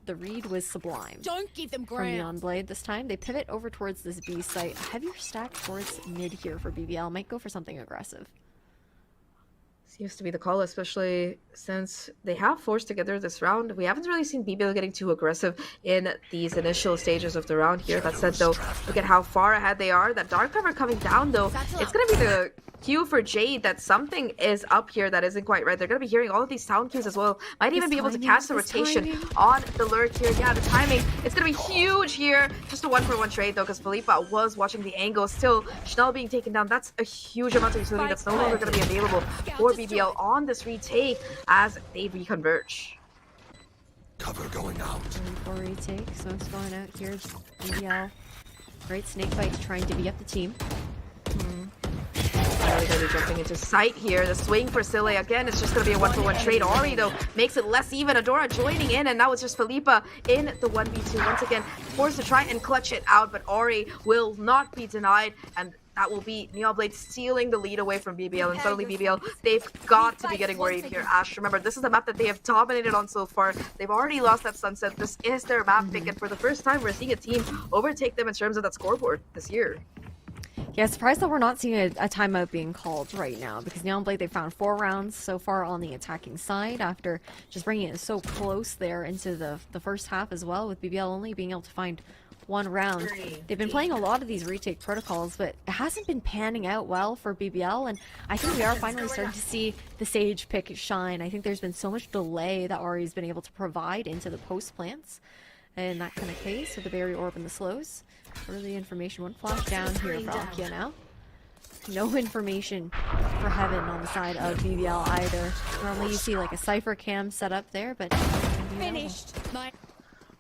the read was sublime. Don't give them From ground. Neon Blade this time. They pivot over towards this B site. Heavier stack towards mid here for BBL. Might go for something aggressive. Seems to be the call, especially since they have forced together this round. We haven't really seen BBL getting too aggressive in these initial stages of the round here. That said, though, look at how far ahead they are. That dark cover coming down, though, it's going to be the cue for Jade that something is up here that isn't quite right. They're going to be hearing all of these sound cues as well. Might even be able to catch the rotation on the lurk here. Yeah, the timing, it's going to be huge here. Just a 1-for-1 trade, though, because Felipa was watching the angle. Still, Schnell being taken down. That's a huge amount of utility that's no longer going to be available for BBL on this retake as they reconverge. Cover going out. For retake. Smoke's going out here. BBL. Great snake bite trying to be up the team. Really going to be jumping into sight here. The swing for Cille again. It's just going to be a 1-for-1 trade. Auri, though, makes it less even. Adora joining in, and now it's just Felipa in the 1v2. Once again, forced to try and clutch it out, but Auri will not be denied, and that will be Neon Blade stealing the lead away from BBL. And suddenly BBL, they've got to be getting worried here. Ash, remember, this is the map that they have dominated on so far. They've already lost that Sunset. This is their map pick, and for the first time, we're seeing a team overtake them in terms of that scoreboard this year. Yeah, surprised that we're not seeing a timeout being called right now, because NeonBlade, they found 4 rounds so far on the attacking side after just bringing it so close there into the first half as well, with BBL only being able to find 1 round. They've been playing a lot of these retake protocols, but it hasn't been panning out well for BBL, and I think we are finally starting to see the Sage pick shine. I think there's been so much delay that Auri's been able to provide into the post plants in that kind of case with the Berry Orb and the slows. Early information, 1 flash down here for alkyia now. No information for Heaven on the side of BBL either. Normally you see like a Cypher cam set up there, but Finished.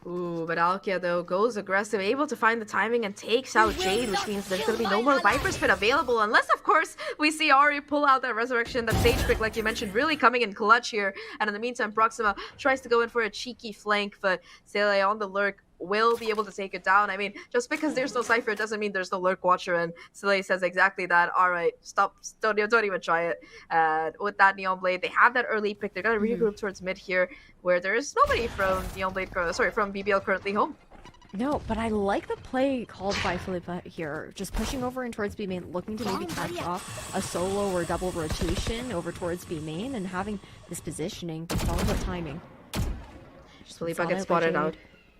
Ooh, but alkyia though goes aggressive, able to find the timing and takes out Jade, which means there's gonna be no more Viper Spit available unless, of course, we see Auri pull out that Resurrection, that Sage pick, like you mentioned, really coming in clutch here. And in the meantime, Proxima tries to go in for a cheeky flank, but Cille on the lurk will be able to take it down. I mean, just because there's no Cypher, it doesn't mean there's no lurk watcher, and Cille says exactly that. Alright, stop, don't even try it. With that NeonBlade, they have that early pick. They're gonna regroup towards mid here, where there is nobody from NeonBlade, sorry, from BBL currently home. no, but I like the play called by Felipa here. Just pushing over in towards B main, looking to maybe catch off a solo or double rotation over towards B main, and having this positioning. It's all about timing. Felipa gets spotted out.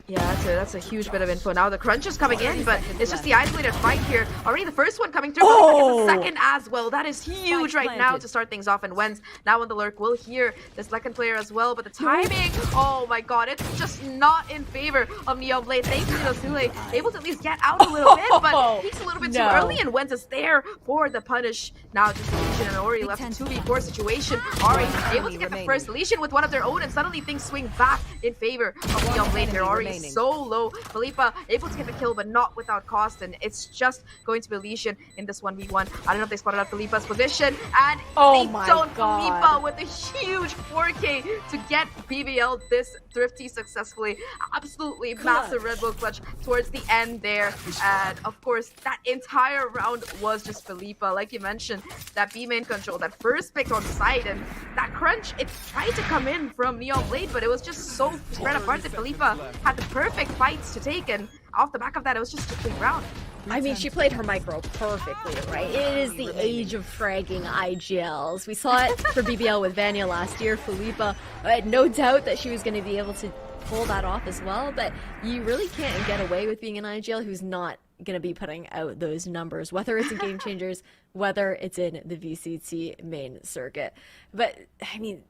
Yeah, that's a huge bit of info. Now the crunch is coming in, but it's just the isolated fight here. Already the first one coming through, but the second as well. That is huge right now to start things off. And wens now on the lurk will hear the second player as well, but the timing, oh my god, it's just not in favor of NeonBlade. Thankfully, though, Cille able to at least get out a little bit, but peaks a little bit too early, and wens is there for the punish. Now just elysian and Auri left in 2v4 situation. Auri able to get the first elysian with one of their own, and suddenly things swing back in favor of NeonBlade here. Auri so low. Felipa able to get the kill, but not without cost, and it's just going to be elysian in this 1v1. I don't know if they spotted out Felipa's position, and they don't. Felipa with a huge 4K to get BBL this thrifty successfully. Absolutely massive Red Bull clutch towards the end there, and of course that entire round was just Felipa. Like you mentioned, that B main control, that first pick on site, and that crunch, it tried to come in from NeonBlade, but it was just so spread apart that Felipa had the perfect fights to take, and off the back of that, it was just a clean round. I mean, she played her micro perfectly, right? It is the age of fragging IGLs. We saw it for BBL with Vanya last year. Felipa, I had no doubt that she was going to be able to pull that off as well, but you really can't get away with being an IGL who's not going to be putting out those numbers, whether it's in Game Changers, whether it's in the VCT main circuit. But, I mean,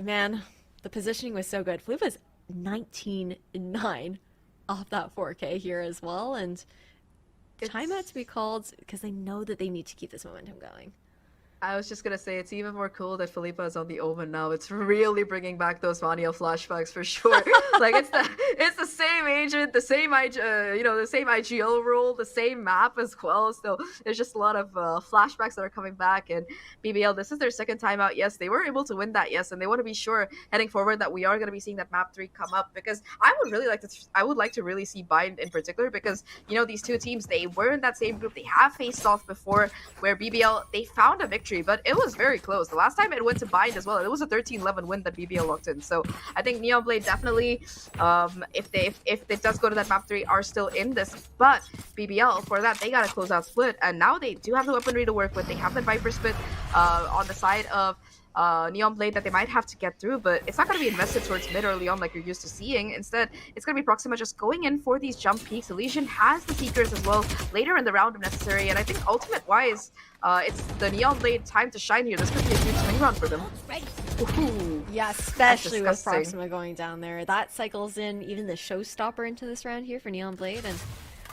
man, the positioning was so good. Felipa's 19-9 off that 4K here as well, and timeout to be called because they know that they need to keep this momentum going. I was just gonna say, it's even more cool that Felipa is on the Omen now. It's really bringing back those Vanya flashbacks for sure. Like it's the same agent, the same the same IGL role, the same map as well. So there's just a lot of flashbacks that are coming back. And BBL, this is their second time out. Yes, they were able to win that. Yes, and they want to be sure heading forward that we are gonna be seeing that map 3 come up, because I would like to really see Bind in particular, because you know these two teams, they were in that same group. They have faced off before, where BBL, they found a victory, but it was very close. The last time it went to Bind as well, it was a 13-11 win that BBL locked in. So I think NeonBlade definitely, if it does go to that map 3, are still in this. But BBL, for that, they got a closeout split, and now they do have the weaponry to work with. They have that Viper split on the side of NeonBlade that they might have to get through, but it's not going to be invested towards mid early on like you're used to seeing. Instead, it's going to be Proxima just going in for these jump peaks. elysian has the Seekers as well later in the round if necessary, and I think ultimate-wise, it's the NeonBlade time to shine here. This could be a huge swing round for them. Ooh, yeah, especially with Proxima going down there. That cycles in even the showstopper into this round here for NeonBlade, and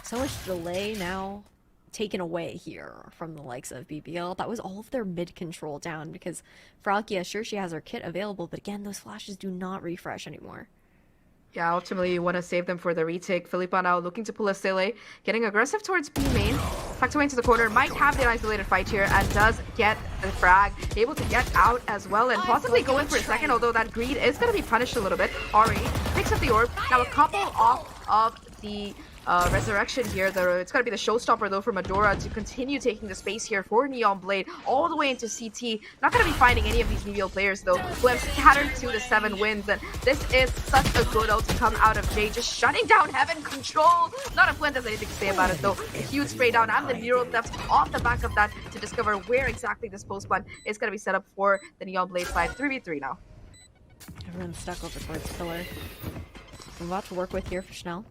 so much delay now taken away here from the likes of BBL. That was all of their mid control down, because for alkyia, sure, she has her kit available, but again, those flashes do not refresh anymore. Yeah, ultimately you want to save them for the retake. Felipa now looking to pull a Cille, getting aggressive towards B main, tucked away into the corner, might have the isolated fight here, and does get the frag, able to get out as well, and possibly go in for a second, although that greed is going to be punished a little bit. Auri picks up the orb, now a couple off of the resurrection here. It's gonna be the showstopper though from Adora to continue taking the space here for Neon Blade all the way into CT. Not gonna be finding any of these BBL players though, who have scattered to the 7 wins, and this is such a good ult to come out of Jade, just shutting down Heaven Control. Not if Flint has anything to say about it though. A huge spray down and the neural theft off the back of that to discover where exactly this post plan is gonna be set up for the Neon Blade side. 3v3 now. Everyone's stuck over towards pillar. A lot to work with here for Schnell.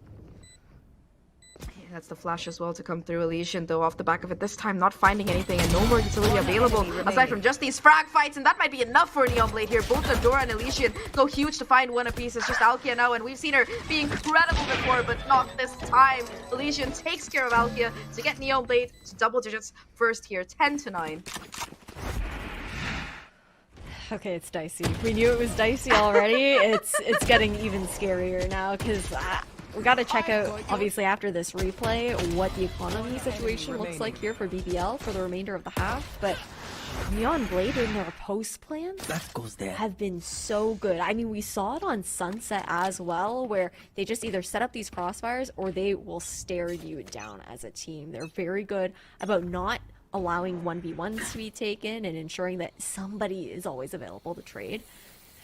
That's the flash as well to come through. Elysian though off the back of it this time not finding anything and no more utility available aside from just these frag fights, and that might be enough for Neon Blade here. Both Adora and Elysian go huge to find one apiece. It's just alkyia now, and we've seen her be incredible before, but not this time. Elysian takes care of alkyia to get Neon Blade to double digits first here, 10-9. Okay, it's dicey. We knew it was dicey already. It's getting even scarier now because we got to check out, obviously, after this replay, what the economy situation looks like here for BBL for the remainder of the half. But Neon Blade in their post plans have been so good. I mean, we saw it on Sunset as well, where they just either set up these crossfires or they will stare you down as a team. They're very good about not allowing 1v1s to be taken and ensuring that somebody is always available to trade.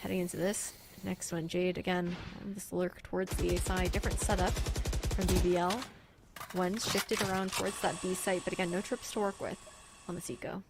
Heading into this next one, Jade again, this lurk towards the A side, different setup from BBL. One shifted around towards that B site, but again, no trips to work with on the Seco.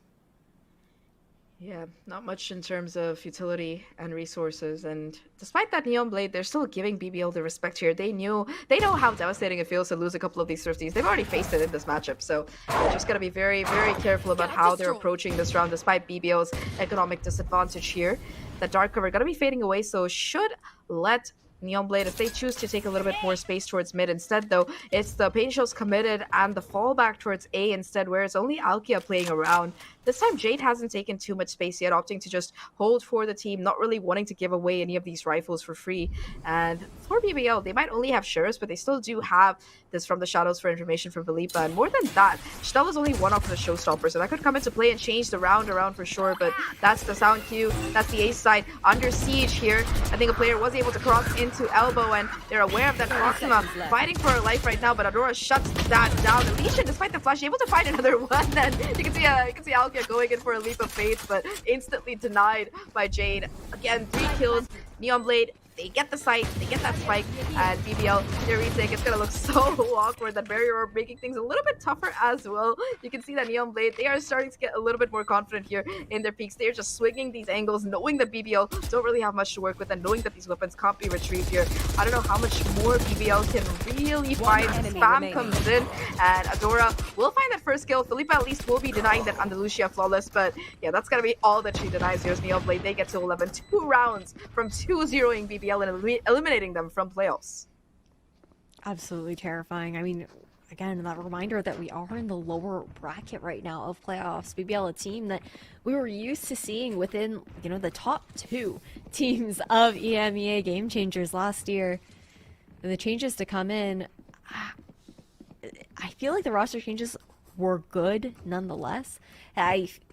Yeah, not much in terms of utility and resources, and despite that Neon Blade, they're still giving BBL the respect here. They know how devastating it feels to lose a couple of these thrifties. They've already faced it in this matchup, so they're just gonna be very, very careful about how they're approaching this round, despite BBL's economic disadvantage here. The dark cover gonna be fading away, so should let Neon Blade, if they choose to take a little bit more space towards mid. Instead though, it's the Pain Shell's committed and the fallback towards A instead, where it's only alkyia playing around. This time Jade hasn't taken too much space yet, opting to just hold for the team, not really wanting to give away any of these rifles for free. And for BBL, they might only have sheriffs, but they still do have this from the shadows for information from Felipa. And more than that, Schnell was only one off of the showstopper, so that could come into play and change the round around for sure. But that's the sound cue, that's the ace side under siege here. I think a player was able to cross into elbow, and they're aware of that proxima fighting for her life right now, but Adora shuts that down. Elysian, despite the flash, able to find another one, and you can see alkyia going in for a leap of faith, but instantly denied by Jade. Again, 3 kills. Neon Blade, they get the site, they get that spike, and BBL, their retake is gonna look so awkward. That barrier orb making things a little bit tougher as well. You can see that Neon Blade, they are starting to get a little bit more confident here in their peaks. They're just swinging these angles, knowing that BBL don't really have much to work with, and knowing that these weapons can't be retrieved here. I don't know how much more BBL can really find. Spam comes in, and Adora will find that first kill. Felipa at least will be denying that Andalusia flawless, but yeah, that's gonna be all that she denies. Here's Neon Blade, they get to 11. 2 rounds from 2-0ing BBL and eliminating them from playoffs. Absolutely terrifying. I mean, again, that reminder that we are in the lower bracket right now of playoffs. BBL, a team that we were used to seeing within, you know, the top 2 teams of EMEA Game Changers last year. And the changes to come in, I feel like the roster changes were good nonetheless.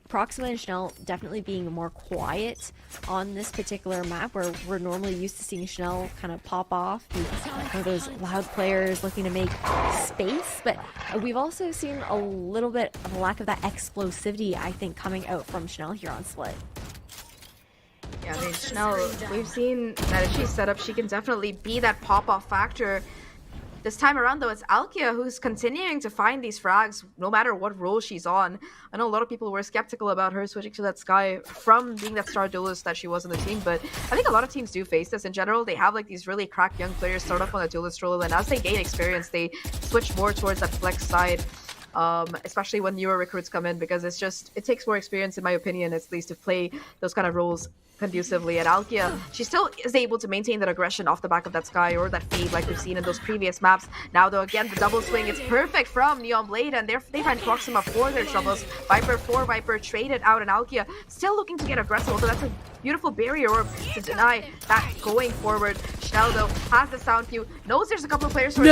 Proxima and Schnell definitely being more quiet on this particular map, where we're normally used to seeing Schnell kind of pop off, be one of those loud players looking to make space, but we've also seen a little bit of a lack of that explosivity, I think, coming out from Schnell here on Split. Yeah, I mean, Schnell, we've seen that if she's set up, she can definitely be that pop-off factor. This time around, though, it's alkyia who's continuing to find these frags, no matter what role she's on. I know a lot of people were skeptical about her switching to that Skye from being that star duelist that she was on the team, but I think a lot of teams do face this. In general, they have like these really cracked young players start off on a duelist role, and as they gain experience, they switch more towards that flex side. Especially when newer recruits come in, because it takes more experience, in my opinion, at least, to play those kind of roles conducively. And alkyia, she still is able to maintain that aggression off the back of that Skye or that feed like we've seen in those previous maps. Now though, again, the double swing is perfect from Neon Blade, and they find Proxima for their troubles. Viper for Viper traded out, and alkyia still looking to get aggressive, although that's a beautiful barrier orb to deny that going forward. Schnell though has the sound cue, knows there's a couple of players who are the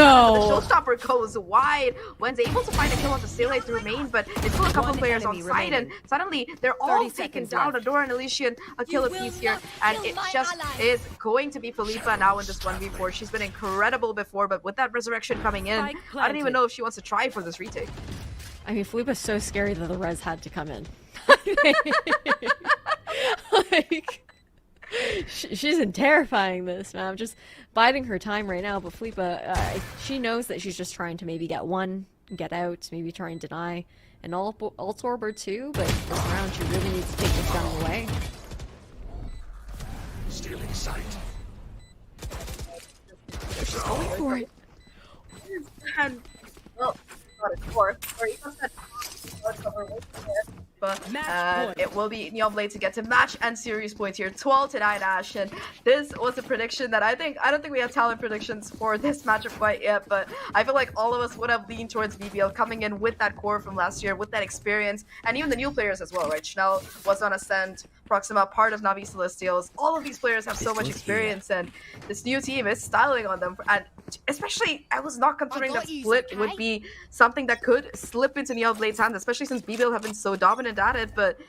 showstopper goes wide. Wens able to find a kill on the Cille through main, but it's still a couple of players on side, and suddenly they're all taken down. Adora and Elysian, a kill apiece. piece here, and it just is going to be Felipa now in this 1v4. She's been incredible before, but with that resurrection coming in, I don't even know if she wants to try for this retake. I mean, Felipa's so scary that the res had to come in. Like, she's in terrifying this, man. I'm just biding her time right now, but Felipa, she knows that she's just trying to maybe get one, get out, maybe try and deny an ult orb or two, but this round she really needs to take this gun away. Stealing sight. She's going for it. And, well, not a core. Or you must have cover with it. But it will be Neonblade to get to match and series points here, 12-9 Ash, and this was a prediction that I don't think we had talent predictions for this matchup quite yet, but I feel like all of us would have leaned towards BBL coming in with that core from last year, with that experience, and even the new players as well, right? schnellÄ was on Ascent, Proxima, part of Navi Celestials. All of these players have so much experience, and this new team is styling on them. And especially, I was not considering that split would be something that could slip into Neonblade's hands, especially since BBL have been so dominant at it. But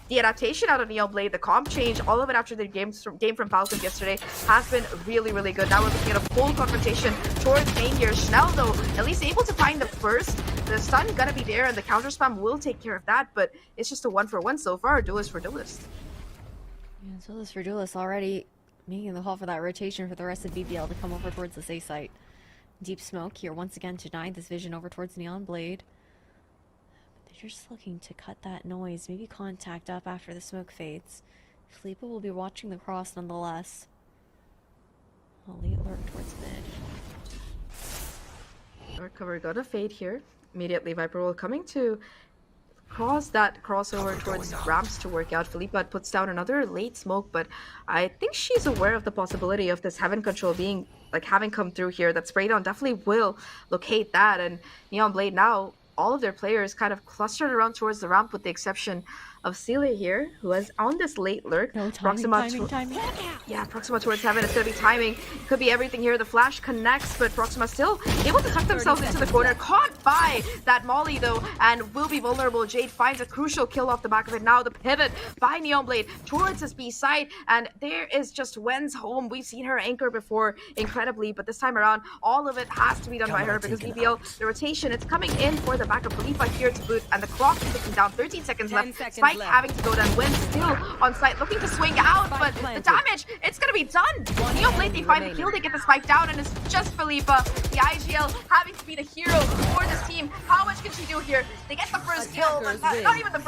the adaptation out of Neonblade, the comp change, all of it after the game from Falcon yesterday has been really, really good. Now we're looking at a full confrontation towards main here. schnellÄ, though, at least able to find the first. The stun gonna be there, and the counter spam will take care of that, but it's just a 1-for-1 so far. Duelist for Duelist. Yeah, Duelist for Duelist already making the call for that rotation for the rest of BBL to come over towards this A site. Deep smoke here once again denied this vision over towards Neonblade. They're just looking to cut that noise, maybe contact up after the smoke fades. Felipa will be watching the cross nonetheless. Elite lurk towards mid. Dark cover gonna fade here. Immediately Viper will coming to cause that crossover towards ramps to work out. Felipa puts down another late smoke, but I think she's aware of the possibility of this heaven control being having come through here. That spray down definitely will locate that, and Neonblade now, all of their players kind of clustered around towards the ramp with the exception of Cille here, who is on this late lurk. No timing, timing. Yeah, Proxima towards heaven. It's going to be timing. Could be everything here. The flash connects, but Proxima still able to tuck themselves into the corner. Caught by that Molly, though, and will be vulnerable. Jade finds a crucial kill off the back of it. Now the pivot by Neonblade towards this B side, and there is just wens home. We've seen her anchor before incredibly, but this time around, all of it has to be done by her because BBL, the rotation, it's coming in for the backup. Felipa here to boot, and the clock is ticking down. 13 seconds left. Spike having to go down. wens still on site, looking to swing out, but the damage, it's gonna be done. Neonblade, they find the kill, they get the spike down, and it's just Felipa, the IGL, having to be the hero for this team. How much can she do here? They get the first kill, but not even the first.